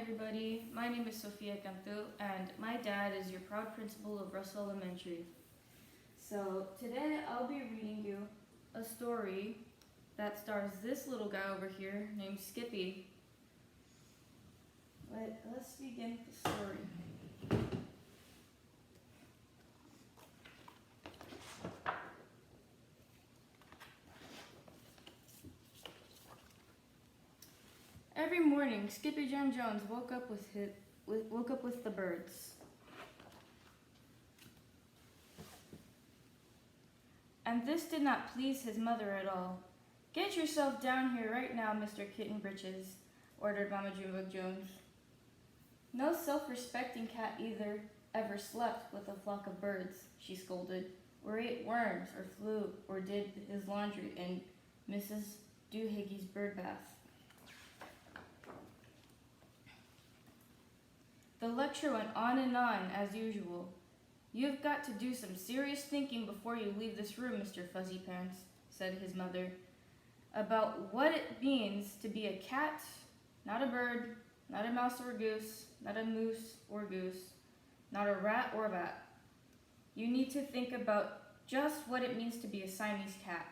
everybody. My name is Sofia Cantu, and my dad is your proud principal of Russell Elementary. So, today I'll be reading you a story that stars this little guy over here named Skippy. Let's begin the story. Every morning, Skippyjon Jones woke up with the birds. And this did not please his mother at all. "Get yourself down here right now, Mr. Kitten Britches," ordered Mama Junebug Jones. "No self-respecting cat either ever slept with a flock of birds," she scolded, "or ate worms, or flew, or did his laundry in Mrs. Doohiggy's bird bath." The lecture went on and on, as usual. "You've got to do some serious thinking before you leave this room, Mr. Fuzzy Pants," said his mother, "about what it means to be a cat, not a bird, not a mouse or a goose, not a moose or goose, not a rat or a bat. You need to think about just what it means to be a Siamese cat.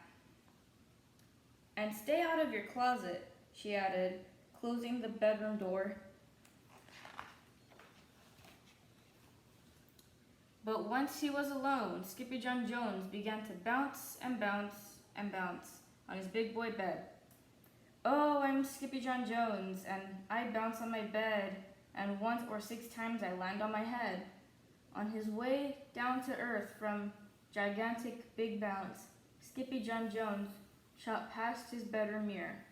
And stay out of your closet," she added, closing the bedroom door. But once he was alone, Skippyjon Jones began to bounce and bounce and bounce on his big boy bed. "Oh, I'm Skippyjon Jones, and I bounce on my bed, and once or 6 times I land on my head." On his way down to earth from gigantic big bounce, Skippyjon Jones shot past his bedroom mirror.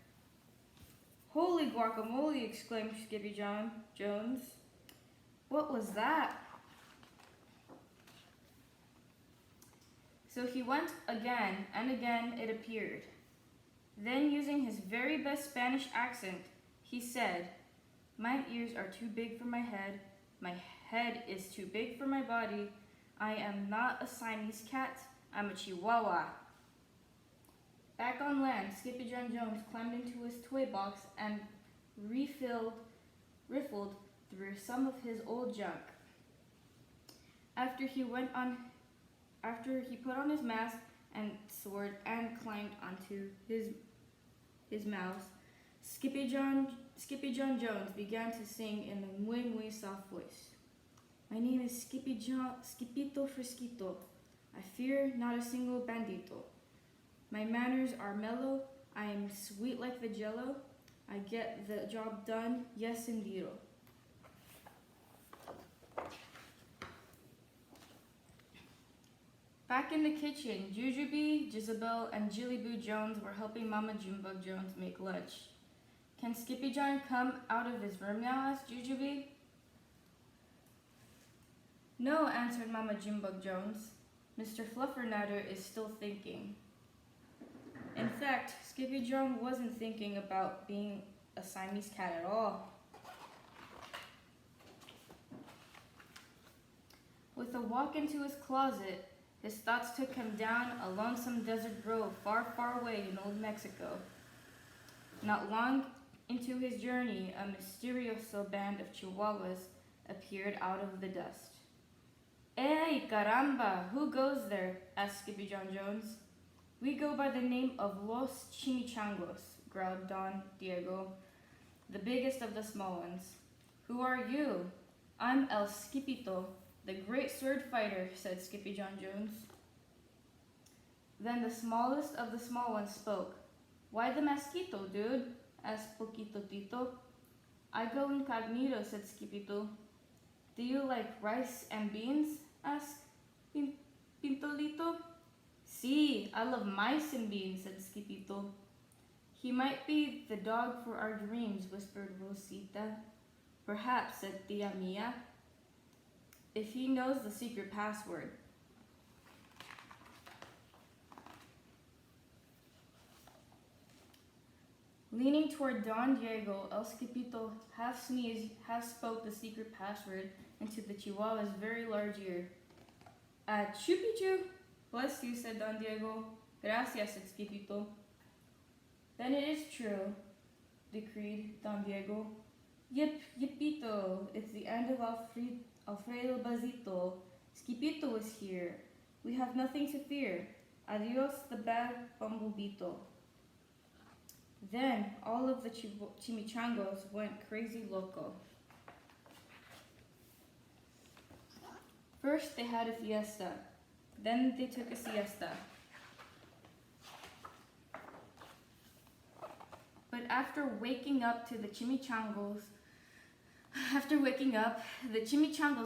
"Holy guacamole!" exclaimed Skippyjon Jones. "What was that?" So he went again, and again it appeared. Then, using his very best Spanish accent, he said, "My ears are too big for my head is too big for my body, I am not a Siamese cat, I'm a Chihuahua." Back on land, Skippyjon Jones climbed into his toy box and riffled through some of his old junk. After he put on his mask and sword and climbed onto his mouse, Skippyjon Jones began to sing in a muy soft voice. "My name is Skipito Frisquito. I fear not a single bandito. My manners are mellow. I am sweet like the jello. I get the job done, yes indeedo." Back in the kitchen, Jujubee, Jezebel, and Jillyboo Jones were helping Mama Junebug Jones make lunch. "Can Skippyjon come out of his room now?" asked Jujubee. "No," answered Mama Junebug Jones. "Mr. Fluffernutter is still thinking." In fact, Skippyjon wasn't thinking about being a Siamese cat at all. With a walk into his closet, his thoughts took him down a lonesome desert road far away in old Mexico. Not long into his journey, a mysterioso band of Chihuahuas appeared out of the dust. "Hey, caramba, who goes there?" asked Skippyjon Jones. "We go by the name of Los Chimichangos," growled Don Diego, the biggest of the small ones. "Who are you?" "I'm El Skipito, the great sword fighter," said Skippyjon Jones. Then the smallest of the small ones spoke. "Why the mosquito, dude?" asked Poquito Tito. "I go incognito," said Skipito. "Do you like rice and beans?" asked Pintolito. "Sí, I love mice and beans," said Skipito. "He might be the dog for our dreams," whispered Rosita. "Perhaps," said Tia Mia, "if he knows the secret password." Leaning toward Don Diego, El Skipito half sneezed, half spoke the secret password into the Chihuahua's very large ear. "Chupichu." "Bless you," said Don Diego. "Gracias," said Skippito. "Then it is true," decreed Don Diego. Yip, Yippito, it's the end of Alfredo Bazito. Skippito is here. We have nothing to fear. Adios, the bad Bumblebito. Then all of the chimichangos went crazy loco. First they had a fiesta. Then they took a siesta. But after waking up, the chimichangos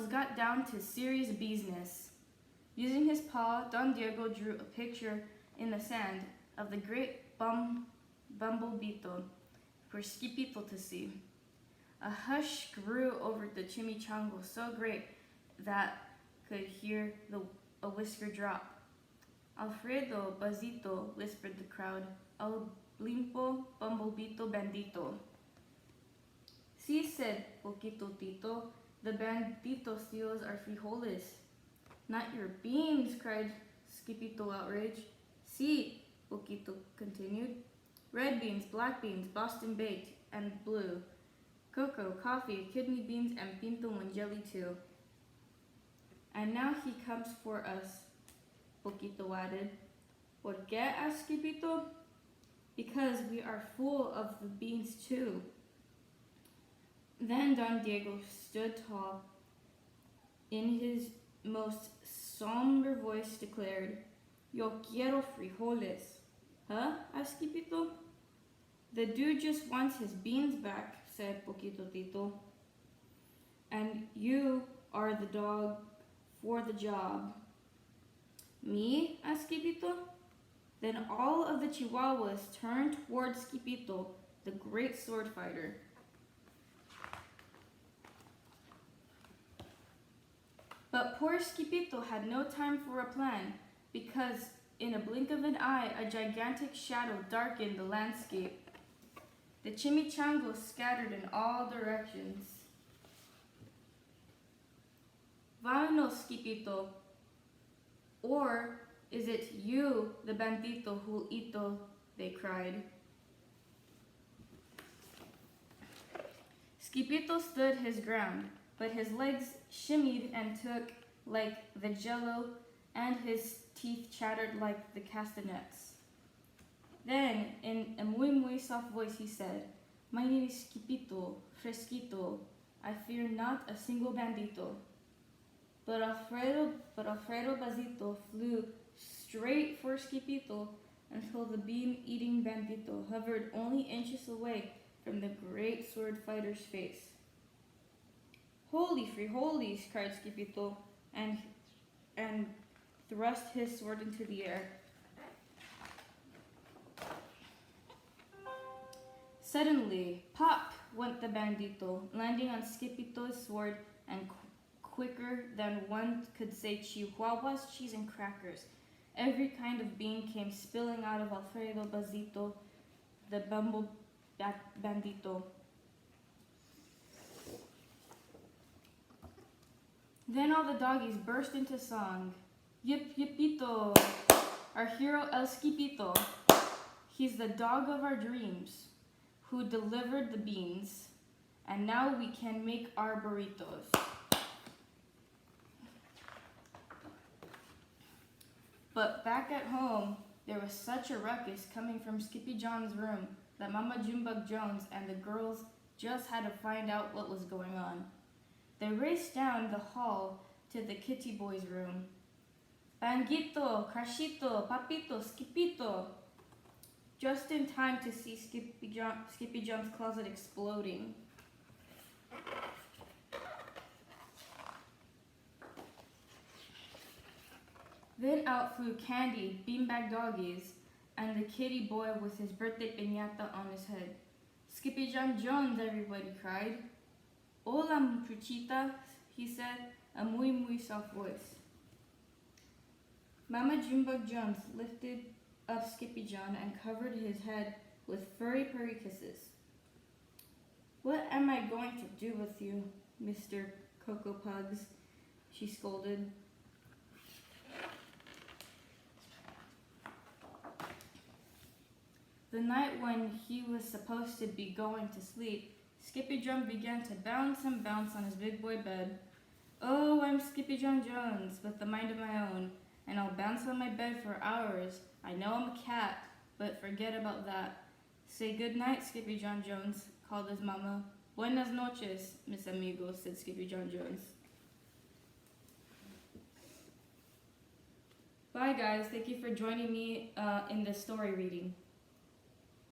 got down to serious business. Using his paw, Don Diego drew a picture in the sand of the great Bumblebito for Skippito to see. A hush grew over the chimichangos so great that could hear a whisker drop. Alfredo Bazito, whispered the crowd. El Blimpo Bumblebito Bandito. Si, said Poquito Tito, the bandito steals our frijoles. Not your beans, cried Skippito outraged. Si, Poquito continued. Red beans, black beans, Boston baked, and blue. Cocoa, coffee, kidney beans, and pinto and jelly too. And now he comes for us, Poquito added. ¿Por qué? asked Skippito. Because we are full of the beans too. Then Don Diego stood tall. In his most somber voice declared, Yo quiero frijoles. Huh? asked Skippito. The dude just wants his beans back, said Poquito Tito. And you are the dog for the job. Me? asked Skippito. Then all of the Chihuahuas turned toward Skippito, the great sword fighter. But poor Skippito had no time for a plan, because in a blink of an eye, a gigantic shadow darkened the landscape. The chimichangos scattered in all directions. Vámonos, Skippito. Or is it you, the bandito Julito? They cried. Skippito stood his ground, but his legs shimmied and took like the jello, and his teeth chattered like the castanets. Then, in a muy soft voice, he said, My name is Skippito, Fresquito. I fear not a single bandito. But Alfredo Bazito flew straight for Skippito until the bean-eating bandito hovered only inches away from the great sword fighter's face. Holy frijoles, cried Skippito, and thrust his sword into the air. Suddenly, pop went the bandito, landing on Skippito's sword, and quicker than one could say Chihuahuas, cheese, and crackers. Every kind of bean came spilling out of Alfredo Bazito, the bandito. Then all the doggies burst into song. Yip Yippito, our hero El Skippito. He's the dog of our dreams, who delivered the beans, and now we can make our burritos. But back at home, there was such a ruckus coming from Skippyjon's room that Mama Junebug Jones and the girls just had to find out what was going on. They raced down the hall to the kitty boy's room. Panguito, Crashito, Papito, Skippito. Just in time to see Skippyjon's closet exploding. Then out flew Candy, beanbag doggies, and the kitty boy with his birthday piñata on his head. Skippyjon Jones, everybody cried. Hola, muchachita, he said, a muy soft voice. Mama Junebug Jones lifted up Skippyjon and covered his head with furry kisses. What am I going to do with you, Mr. Cocoa Pugs? She scolded. The night when he was supposed to be going to sleep, Skippyjon began to bounce and bounce on his big boy bed. Oh, I'm Skippyjon Jones, with a mind of my own, and I'll bounce on my bed for hours. I know I'm a cat, but forget about that. Say good night, Skippyjon Jones, called his mama. Buenas noches, mis amigos, said Skippyjon Jones. Bye, guys. Thank you for joining me in this story reading.